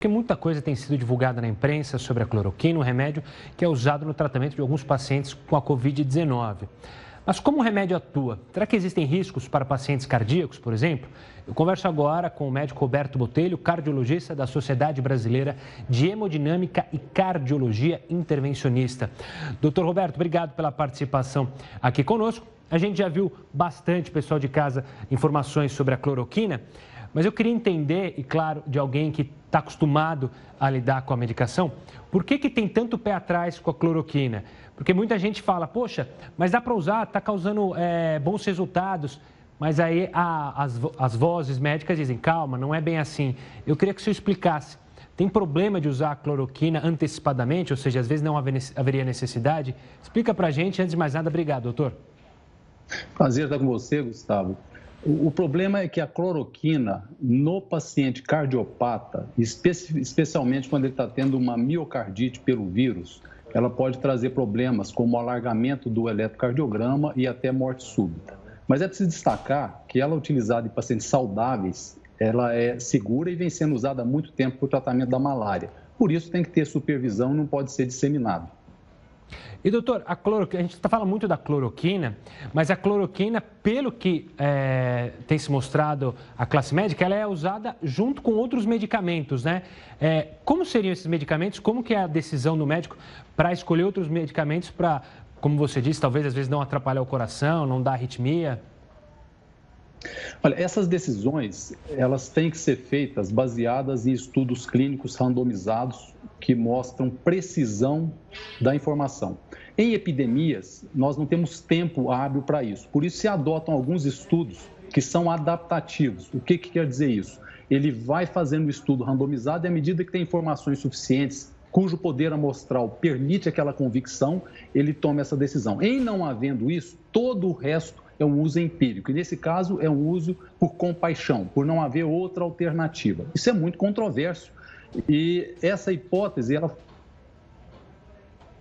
Porque muita coisa tem sido divulgada na imprensa sobre a cloroquina, um remédio que é usado no tratamento de alguns pacientes com a Covid-19. Mas como o remédio atua? Será que existem riscos para pacientes cardíacos, por exemplo? Eu converso agora com o médico Roberto Botelho, cardiologista da Sociedade Brasileira de Hemodinâmica e Cardiologia Intervencionista. Doutor Roberto, obrigado pela participação aqui conosco. A gente já viu bastante, pessoal de casa, informações sobre a cloroquina, mas eu queria entender, e claro, de alguém que está acostumado a lidar com a medicação, por que tem tanto pé atrás com a cloroquina? Porque muita gente fala, poxa, mas dá para usar, está causando bons resultados, mas aí as vozes médicas dizem, calma, não é bem assim. Eu queria que o senhor explicasse, tem problema de usar a cloroquina antecipadamente, ou seja, às vezes não haveria necessidade? Explica para a gente, antes de mais nada, obrigado, doutor. Prazer estar com você, Gustavo. O problema é que a cloroquina, no paciente cardiopata, especialmente quando ele está tendo uma miocardite pelo vírus, ela pode trazer problemas como alargamento do eletrocardiograma e até morte súbita. Mas é preciso destacar que ela, utilizada em pacientes saudáveis, ela é segura e vem sendo usada há muito tempo para o tratamento da malária. Por isso tem que ter supervisão e não pode ser disseminado. E, doutor, a gente está falando muito da cloroquina, mas a cloroquina, pelo que tem se mostrado a classe médica, ela é usada junto com outros medicamentos, né? Como seriam esses medicamentos? Como que é a decisão do médico para escolher outros medicamentos para, como você disse, talvez às vezes não atrapalhar o coração, não dar arritmia? Olha, essas decisões, elas têm que ser feitas baseadas em estudos clínicos randomizados que mostram precisão da informação. Em epidemias, nós não temos tempo hábil para isso. Por isso, se adotam alguns estudos que são adaptativos. O que quer dizer isso? Ele vai fazendo o estudo randomizado e, à medida que tem informações suficientes, cujo poder amostral permite aquela convicção, ele toma essa decisão. Em não havendo isso, todo o resto é um uso empírico. E, nesse caso, é um uso por compaixão, por não haver outra alternativa. Isso é muito controverso. E essa hipótese, ela...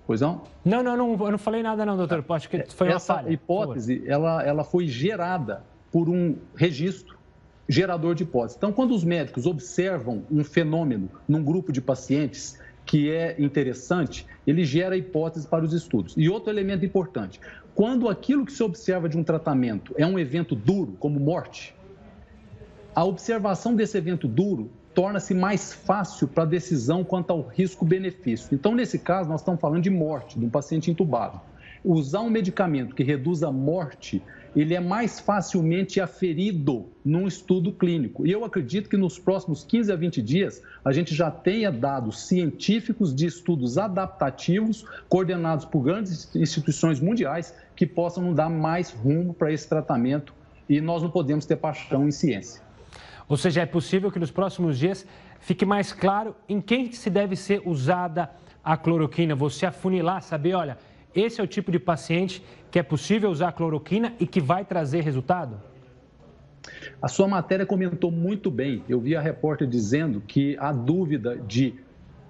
Pois não? Não, eu não falei nada não, doutor. Acho que foi uma falha. Essa hipótese, ela foi gerada por um registro gerador de hipótese. Então, quando os médicos observam um fenômeno num grupo de pacientes que é interessante, ele gera hipóteses para os estudos. E outro elemento importante, quando aquilo que se observa de um tratamento é um evento duro, como morte, a observação desse evento duro torna-se mais fácil para a decisão quanto ao risco-benefício. Então, nesse caso, nós estamos falando de morte, de um paciente entubado. Usar um medicamento que reduz a morte, ele é mais facilmente aferido num estudo clínico. E eu acredito que nos próximos 15 a 20 dias, a gente já tenha dados científicos de estudos adaptativos, coordenados por grandes instituições mundiais, que possam nos dar mais rumo para esse tratamento. E nós não podemos ter paixão em ciência. Ou seja, é possível que nos próximos dias fique mais claro em quem se deve ser usada a cloroquina. Você afunilar, saber, olha, esse é o tipo de paciente que é possível usar a cloroquina e que vai trazer resultado? A sua matéria comentou muito bem. Eu vi a repórter dizendo que há dúvida de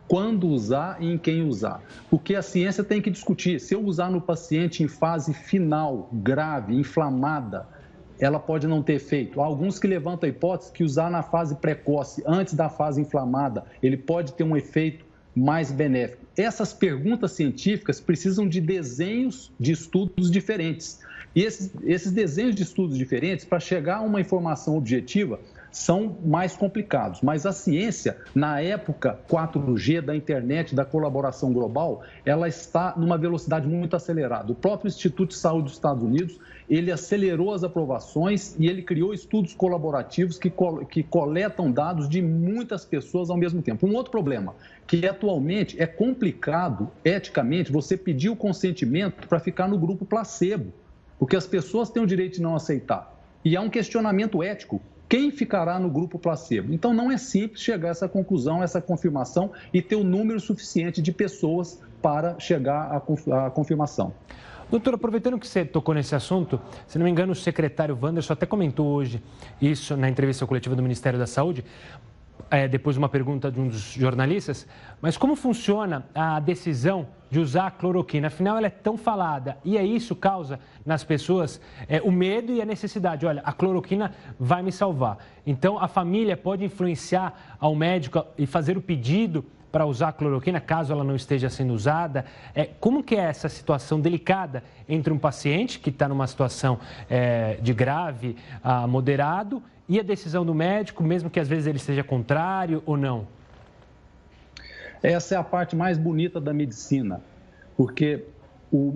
quando usar e em quem usar. Porque a ciência tem que discutir. Se eu usar no paciente em fase final, grave, inflamada, ela pode não ter efeito. Há alguns que levantam a hipótese que usar na fase precoce, antes da fase inflamada, ele pode ter um efeito mais benéfico. Essas perguntas científicas precisam de desenhos de estudos diferentes. E esses desenhos de estudos diferentes, para chegar a uma informação objetiva, são mais complicados. Mas a ciência, na época 4G, da internet, da colaboração global, ela está numa velocidade muito acelerada. O próprio Instituto de Saúde dos Estados Unidos, ele acelerou as aprovações e ele criou estudos colaborativos que coletam dados de muitas pessoas ao mesmo tempo. Um outro problema, que atualmente é complicado, eticamente, você pedir o consentimento para ficar no grupo placebo, porque as pessoas têm o direito de não aceitar. E há um questionamento ético. Quem ficará no grupo placebo? Então, não é simples chegar a essa conclusão, essa confirmação e ter o número suficiente de pessoas para chegar à confirmação. Doutor, aproveitando que você tocou nesse assunto, se não me engano, o secretário Wanderson até comentou hoje isso na entrevista coletiva do Ministério da Saúde. depois de uma pergunta de um dos jornalistas, mas como funciona a decisão de usar a cloroquina? Afinal, ela é tão falada e isso causa nas pessoas o medo e a necessidade. Olha, a cloroquina vai me salvar. Então, a família pode influenciar ao médico e fazer o pedido para usar a cloroquina, caso ela não esteja sendo usada. Como que é essa situação delicada entre um paciente que está numa situação de grave a moderado e a decisão do médico, mesmo que às vezes ele esteja contrário ou não? Essa é a parte mais bonita da medicina, porque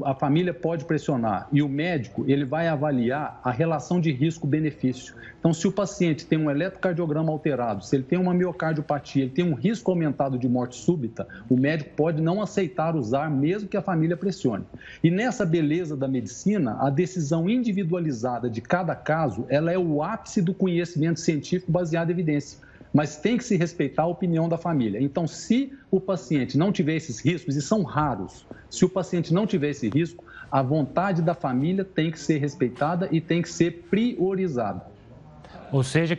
a família pode pressionar e o médico ele vai avaliar a relação de risco-benefício. Então, se o paciente tem um eletrocardiograma alterado, se ele tem uma miocardiopatia, ele tem um risco aumentado de morte súbita, o médico pode não aceitar usar, mesmo que a família pressione. E nessa beleza da medicina, a decisão individualizada de cada caso, ela é o ápice do conhecimento científico baseado em evidência. Mas tem que se respeitar a opinião da família. Então, se o paciente não tiver esses riscos, e são raros, se o paciente não tiver esse risco, a vontade da família tem que ser respeitada e tem que ser priorizada. Ou seja,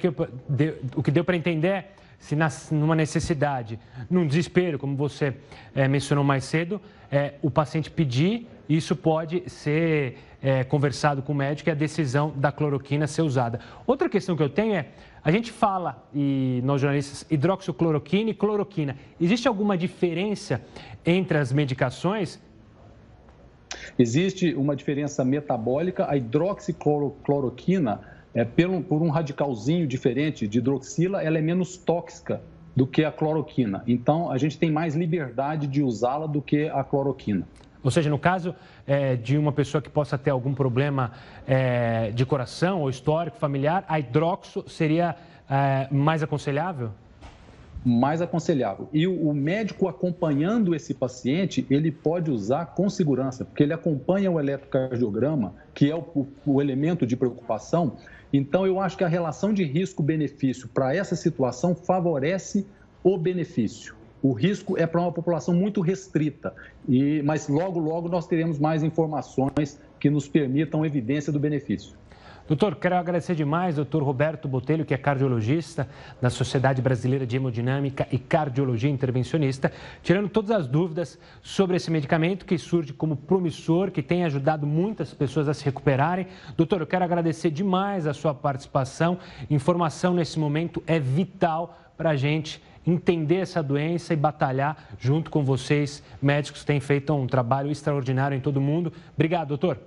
o que deu para entender é, se numa necessidade, num desespero, como você mencionou mais cedo, o paciente pedir, isso pode ser conversado com o médico e a decisão da cloroquina ser usada. Outra questão que eu tenho é, a gente fala, e nós jornalistas, hidroxicloroquina e cloroquina. Existe alguma diferença entre as medicações? Existe uma diferença metabólica. A hidroxicloroquina, por um radicalzinho diferente de hidroxila, ela é menos tóxica do que a cloroquina. Então, a gente tem mais liberdade de usá-la do que a cloroquina. Ou seja, no caso de uma pessoa que possa ter algum problema de coração ou histórico familiar, a hidroxo seria mais aconselhável? Mais aconselhável. E o médico acompanhando esse paciente, ele pode usar com segurança, porque ele acompanha o eletrocardiograma, que é o elemento de preocupação. Então, eu acho que a relação de risco-benefício para essa situação favorece o benefício. O risco é para uma população muito restrita, mas logo, logo nós teremos mais informações que nos permitam evidência do benefício. Doutor, quero agradecer demais, doutor Roberto Botelho, que é cardiologista da Sociedade Brasileira de Hemodinâmica e Cardiologia Intervencionista, tirando todas as dúvidas sobre esse medicamento que surge como promissor, que tem ajudado muitas pessoas a se recuperarem. Doutor, eu quero agradecer demais a sua participação. Informação nesse momento é vital para a gente entender essa doença e batalhar junto com vocês, médicos que têm feito um trabalho extraordinário em todo o mundo. Obrigado, doutor.